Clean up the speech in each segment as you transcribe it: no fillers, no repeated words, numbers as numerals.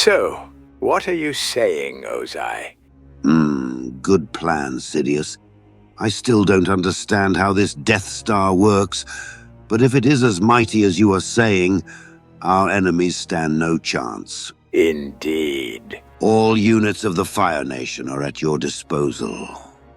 So, what are you saying, Ozai? Good plan, Sidious. I still don't understand how this Death Star works, but if it is as mighty as you are saying, our enemies stand no chance. Indeed. All units of the Fire Nation are at your disposal.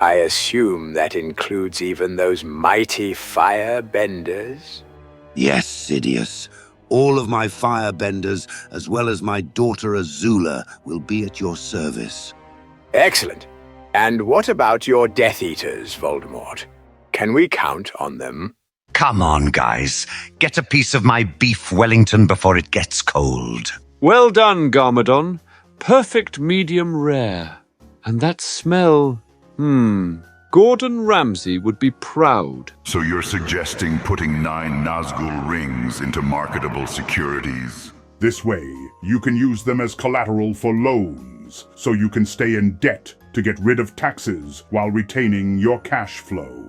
I assume that includes even those mighty firebenders? Yes, Sidious. All of my firebenders, as well as my daughter Azula, will be at your service. Excellent. And what about your Death Eaters, Voldemort? Can we count on them? Come on, guys. Get a piece of my beef Wellington before it gets cold. Well done, Garmadon. Perfect medium rare. And that smell... Gordon Ramsay would be proud. So you're suggesting putting 9 Nazgul rings into marketable securities? This way, you can use them as collateral for loans, so you can stay in debt to get rid of taxes while retaining your cash flow.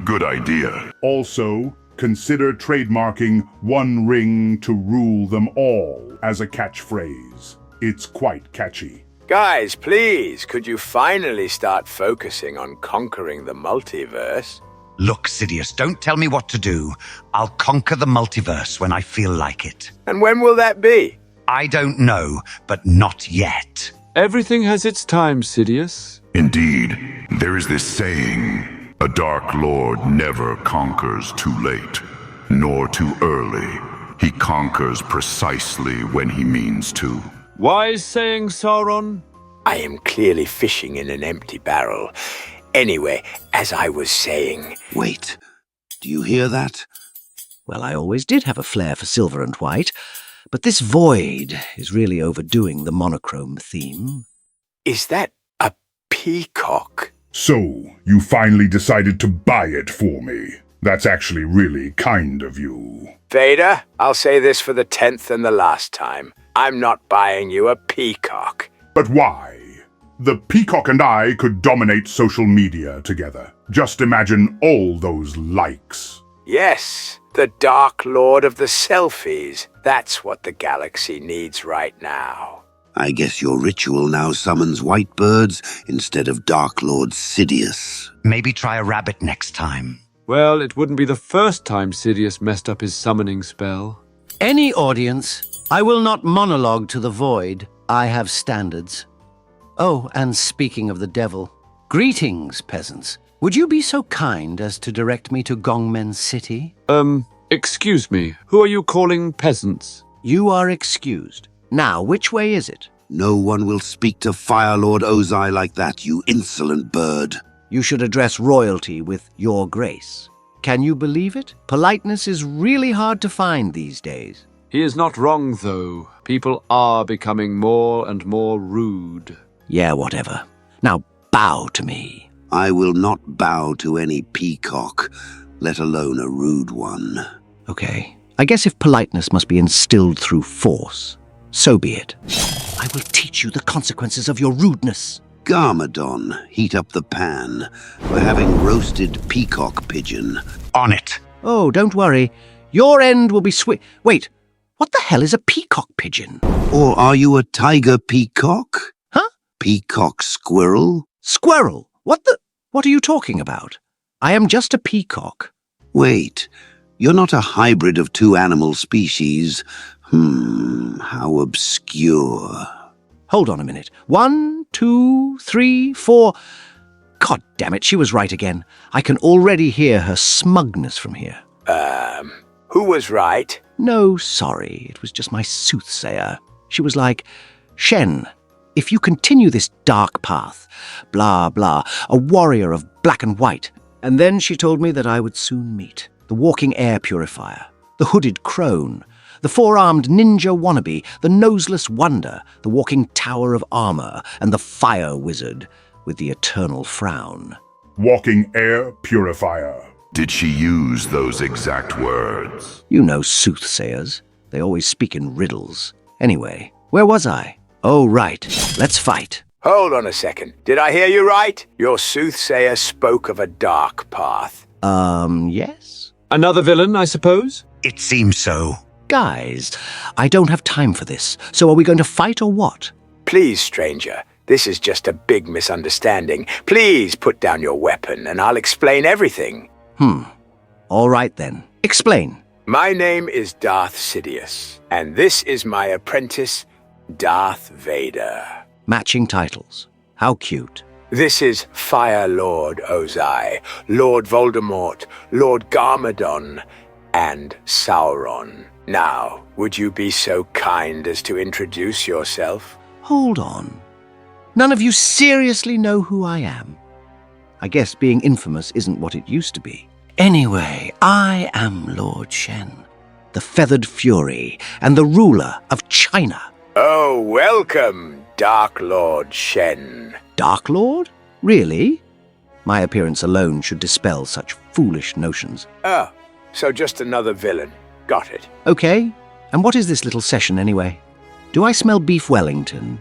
Good idea. Also, consider trademarking one ring to rule them all as a catchphrase. It's quite catchy. Guys, please, could you finally start focusing on conquering the multiverse? Look, Sidious, don't tell me what to do. I'll conquer the multiverse when I feel like it. And when will that be? I don't know, but not yet. Everything has its time, Sidious. Indeed, there is this saying, a Dark Lord never conquers too late, nor too early. He conquers precisely when he means to. Wise saying, Sauron? I am clearly fishing in an empty barrel. Anyway, as I was saying... Wait, do you hear that? Well, I always did have a flair for silver and white, but this void is really overdoing the monochrome theme. Is that a peacock? So, you finally decided to buy it for me. That's actually really kind of you. Vader, I'll say this for the 10th and the last time. I'm not buying you a peacock. But why? The peacock and I could dominate social media together. Just imagine all those likes. Yes, the Dark Lord of the selfies. That's what the galaxy needs right now. I guess your ritual now summons white birds instead of Dark Lord Sidious. Maybe try a rabbit next time. Well, it wouldn't be the first time Sidious messed up his summoning spell. Any audience, I will not monologue to the void. I have standards. Oh, and speaking of the devil, greetings, peasants. Would you be so kind as to direct me to Gongmen City? Excuse me, who are you calling peasants? You are excused. Now, which way is it? No one will speak to Fire Lord Ozai like that, you insolent bird. You should address royalty with your grace. Can you believe it? Politeness is really hard to find these days. He is not wrong, though. People are becoming more and more rude. Yeah, whatever. Now bow to me. I will not bow to any peacock, let alone a rude one. Okay, I guess if politeness must be instilled through force, so be it. I will teach you the consequences of your rudeness. Garmadon, heat up the pan. We're having roasted peacock pigeon. On it. Oh, don't worry. Your end will be Wait, what the hell is a peacock pigeon? Or are you a tiger peacock? Huh? Peacock squirrel? Squirrel? What are you talking about? I am just a peacock. Wait, you're not a hybrid of two animal species. How obscure. Hold on a minute. 1, 2, 3, 4... God damn it, she was right again. I can already hear her smugness from here. Who was right? No, sorry, it was just my soothsayer. She was like, Shen, if you continue this dark path, blah, blah, a warrior of black and white. And then she told me that I would soon meet the walking air purifier, the hooded crone, the four-armed ninja wannabe, the noseless wonder, the walking tower of armor, and the fire wizard with the eternal frown. Walking air purifier. Did she use those exact words? You know soothsayers. They always speak in riddles. Anyway, where was I? Oh, right. Let's fight. Hold on a second. Did I hear you right? Your soothsayer spoke of a dark path. Yes? Another villain, I suppose? It seems so. Guys, I don't have time for this. So are we going to fight or what? Please, stranger. This is just a big misunderstanding. Please put down your weapon and I'll explain everything. All right then. Explain. My name is Darth Sidious, and this is my apprentice, Darth Vader. Matching titles. How cute. This is Fire Lord Ozai, Lord Voldemort, Lord Garmadon, and Sauron. Now, would you be so kind as to introduce yourself? Hold on. None of you seriously know who I am. I guess being infamous isn't what it used to be. Anyway, I am Lord Shen, the Feathered Fury and the ruler of China. Oh, welcome, Dark Lord Shen. Dark Lord? Really? My appearance alone should dispel such foolish notions. Oh, so just another villain. Got it. Okay, and what is this little session anyway? Do I smell beef Wellington?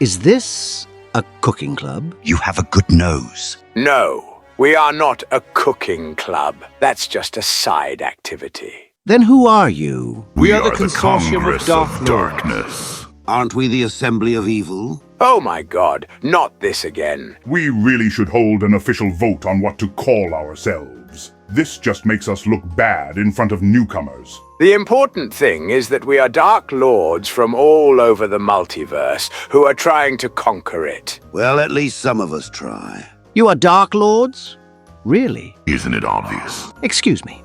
Is this a cooking club? You have a good nose. No, we are not a cooking club. That's just a side activity. Then who are you? We are the the consortium of Congress Dark of Lords. Darkness. Aren't we the assembly of evil? Oh my god, not this again. We really should hold an official vote on what to call ourselves. This just makes us look bad in front of newcomers. The important thing is that we are Dark Lords from all over the multiverse who are trying to conquer it. Well, at least some of us try. You are Dark Lords? Really? Isn't it obvious? Excuse me,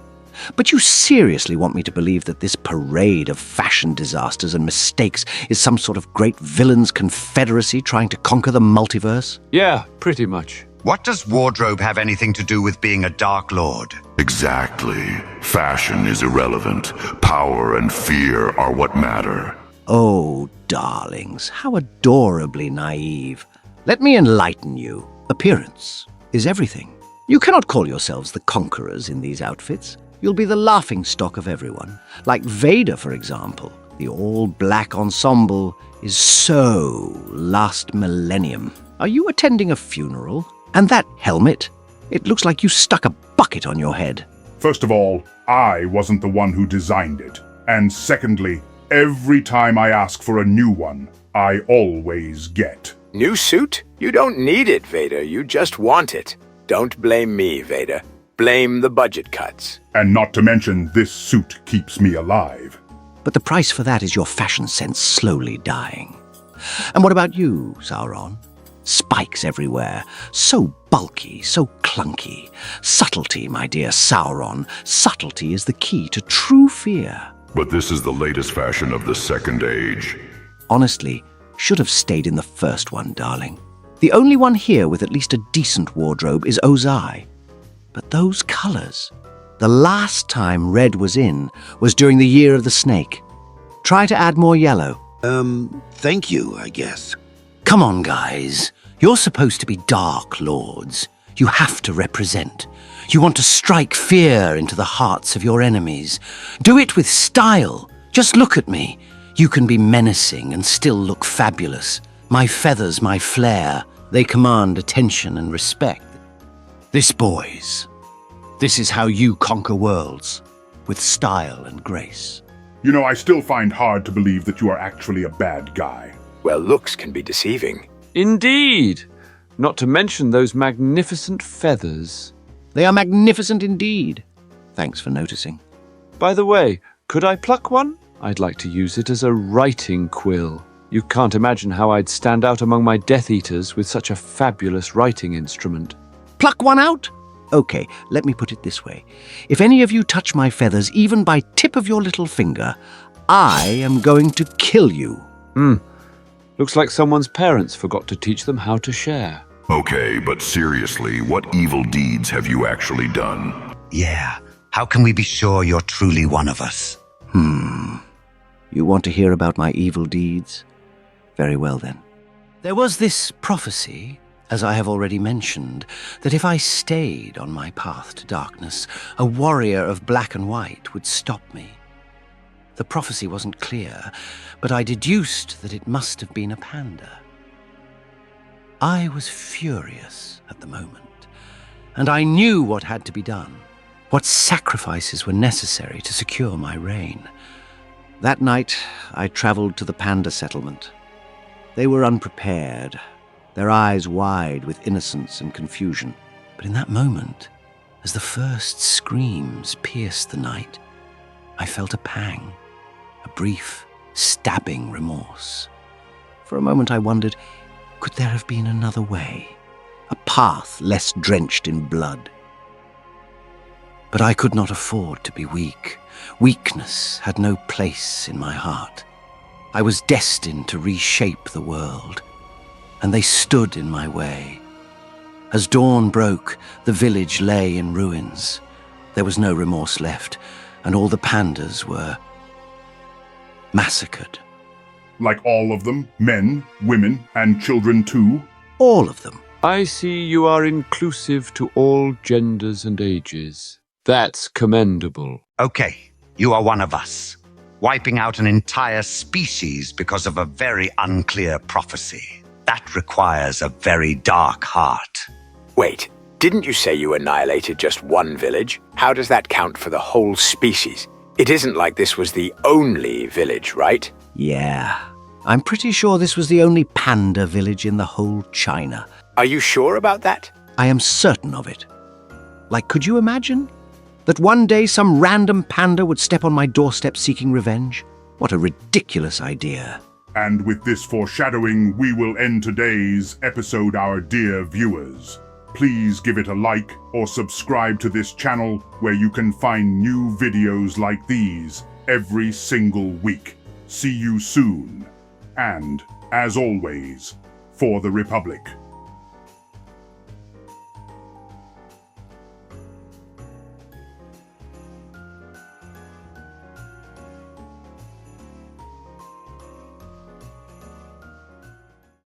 but you seriously want me to believe that this parade of fashion disasters and mistakes is some sort of great villains confederacy trying to conquer the multiverse? Yeah, pretty much. What does wardrobe have anything to do with being a Dark Lord? Exactly. Fashion is irrelevant. Power and fear are what matter. Oh, darlings, how adorably naive. Let me enlighten you. Appearance is everything. You cannot call yourselves the conquerors in these outfits. You'll be the laughingstock of everyone. Like Vader, for example. The all-black ensemble is so last millennium. Are you attending a funeral? And that helmet? It looks like you stuck a bucket on your head. First of all, I wasn't the one who designed it. And secondly, every time I ask for a new one, I always get. New suit? You don't need it, Vader. You just want it. Don't blame me, Vader. Blame the budget cuts. And not to mention, this suit keeps me alive. But the price for that is your fashion sense slowly dying. And what about you, Sauron? Spikes everywhere. So bulky, so clunky. Subtlety, my dear Sauron. Subtlety is the key to true fear. But this is the latest fashion of the Second Age. Honestly, should have stayed in the first one, darling. The only one here with at least a decent wardrobe is Ozai. But those colors. The last time red was in was during the Year of the Snake. Try to add more yellow. Thank you, I guess. Come on, guys. You're supposed to be Dark Lords. You have to represent. You want to strike fear into the hearts of your enemies. Do it with style. Just look at me. You can be menacing and still look fabulous. My feathers, my flair, they command attention and respect. This, boys, this is how you conquer worlds, with style and grace. You know, I still find hard to believe that you are actually a bad guy. Well, looks can be deceiving. Indeed. Not to mention those magnificent feathers. They are magnificent indeed. Thanks for noticing. By the way, could I pluck one? I'd like to use it as a writing quill. You can't imagine how I'd stand out among my Death Eaters with such a fabulous writing instrument. Pluck one out? Okay, let me put it this way. If any of you touch my feathers even by tip of your little finger, I am going to kill you. Looks like someone's parents forgot to teach them how to share. Okay, but seriously, what evil deeds have you actually done? Yeah, how can we be sure you're truly one of us? You want to hear about my evil deeds? Very well then. There was this prophecy, as I have already mentioned, that if I stayed on my path to darkness, a warrior of black and white would stop me. The prophecy wasn't clear, but I deduced that it must have been a panda. I was furious at the moment, and I knew what had to be done, what sacrifices were necessary to secure my reign. That night, I traveled to the panda settlement. They were unprepared, their eyes wide with innocence and confusion. But in that moment, as the first screams pierced the night, I felt a pang, a brief, stabbing remorse. For a moment I wondered, could there have been another way, a path less drenched in blood? But I could not afford to be weak. Weakness had no place in my heart. I was destined to reshape the world, and they stood in my way. As dawn broke, the village lay in ruins. There was no remorse left, and all the pandas were massacred. Like all of them, men, women, and children too? All of them. I see you are inclusive to all genders and ages. That's commendable. Okay, you are one of us. Wiping out an entire species because of a very unclear prophecy. That requires a very dark heart. Wait, didn't you say you annihilated just one village? How does that count for the whole species? It isn't like this was the only village, right? Yeah, I'm pretty sure this was the only panda village in the whole China. Are you sure about that? I am certain of it. Like, could you imagine that one day some random panda would step on my doorstep seeking revenge? What a ridiculous idea. And with this foreshadowing, we will end today's episode, our dear viewers. Please give it a like or subscribe to this channel where you can find new videos like these every single week. See you soon. And, as always, for the Republic.